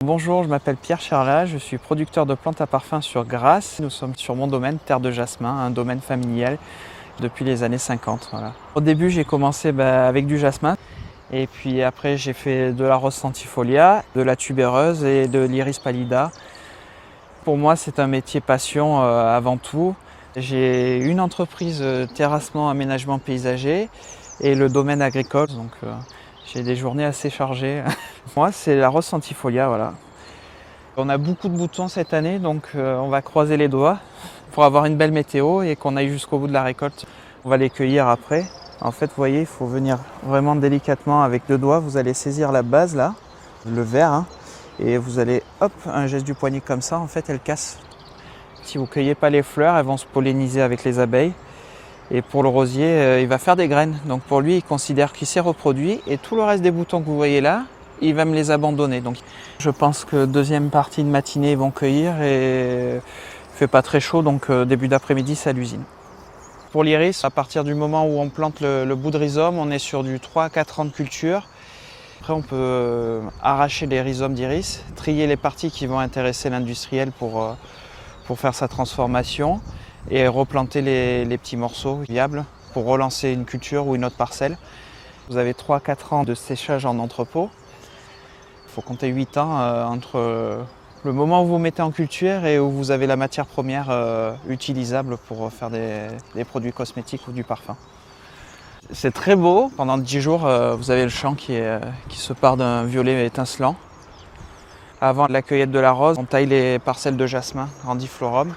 Bonjour, je m'appelle Pierre Charlat, je suis producteur de plantes à parfum sur Grasse. Nous sommes sur mon domaine, Terre de Jasmin, un domaine familial depuis les années 50. Voilà. Au début, j'ai commencé avec du jasmin et puis après, j'ai fait de la rose centifolia, de la tubéreuse et de l'iris pallida. Pour moi, c'est un métier passion avant tout. J'ai une entreprise terrassement, aménagement paysager et le domaine agricole, donc j'ai des journées assez chargées. Moi, c'est la rose centifolia, voilà. On a beaucoup de boutons cette année, donc on va croiser les doigts pour avoir une belle météo et qu'on aille jusqu'au bout de la récolte. On va les cueillir après. En fait, vous voyez, il faut venir vraiment délicatement avec deux doigts. Vous allez saisir la base là, le vert, hein, et vous allez, hop, un geste du poignet comme ça, en fait, elle casse. Si vous ne cueillez pas les fleurs, elles vont se polliniser avec les abeilles. Et pour le rosier, il va faire des graines. Donc pour lui, il considère qu'il s'est reproduit et tout le reste des boutons que vous voyez là, il va me les abandonner. Donc je pense que deuxième partie de matinée, ils vont cueillir et il ne fait pas très chaud, donc début d'après-midi, c'est à l'usine. Pour l'iris, à partir du moment où on plante le bout de rhizome, on est sur du 3 à 4 ans de culture. Après, on peut arracher les rhizomes d'iris, trier les parties qui vont intéresser l'industriel pour faire sa transformation et replanter les petits morceaux viables pour relancer une culture ou une autre parcelle. Vous avez 3-4 ans de séchage en entrepôt. Il faut compter 8 ans entre le moment où vous mettez en culture et où vous avez la matière première utilisable pour faire des produits cosmétiques ou du parfum. C'est très beau. Pendant 10 jours, vous avez le champ qui se part d'un violet étincelant. Avant la cueillette de la rose, on taille les parcelles de jasmin grandiflorum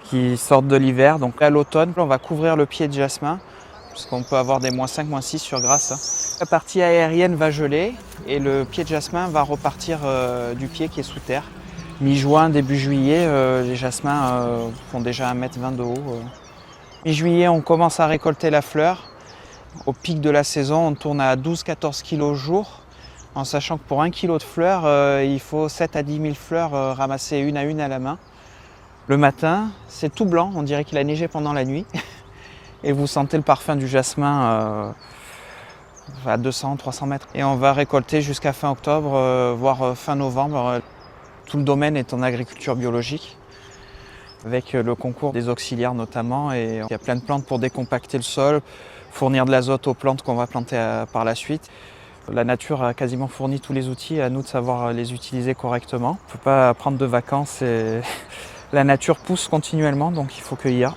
qui sortent de l'hiver. Donc à l'automne, on va couvrir le pied de jasmin puisqu'on peut avoir des -5, -6 sur Grasse. La partie aérienne va geler et le pied de jasmin va repartir du pied qui est sous terre. Mi-juin, début juillet, les jasmins font déjà 1,20 m de haut. Mi-juillet, on commence à récolter la fleur. Au pic de la saison, on tourne à 12-14 kg au jour, en sachant que pour 1 kg de fleurs, il faut 7 à 10 000 fleurs ramassées une à une à la main. Le matin, c'est tout blanc, on dirait qu'il a neigé pendant la nuit. Et vous sentez le parfum du jasmin à 200-300 mètres. Et on va récolter jusqu'à fin octobre, voire fin novembre. Tout le domaine est en agriculture biologique, avec le concours des auxiliaires notamment. Et il y a plein de plantes pour décompacter le sol, fournir de l'azote aux plantes qu'on va planter par la suite. La nature a quasiment fourni tous les outils, à nous de savoir les utiliser correctement. On ne peut pas prendre de vacances et la nature pousse continuellement, donc il faut cueillir.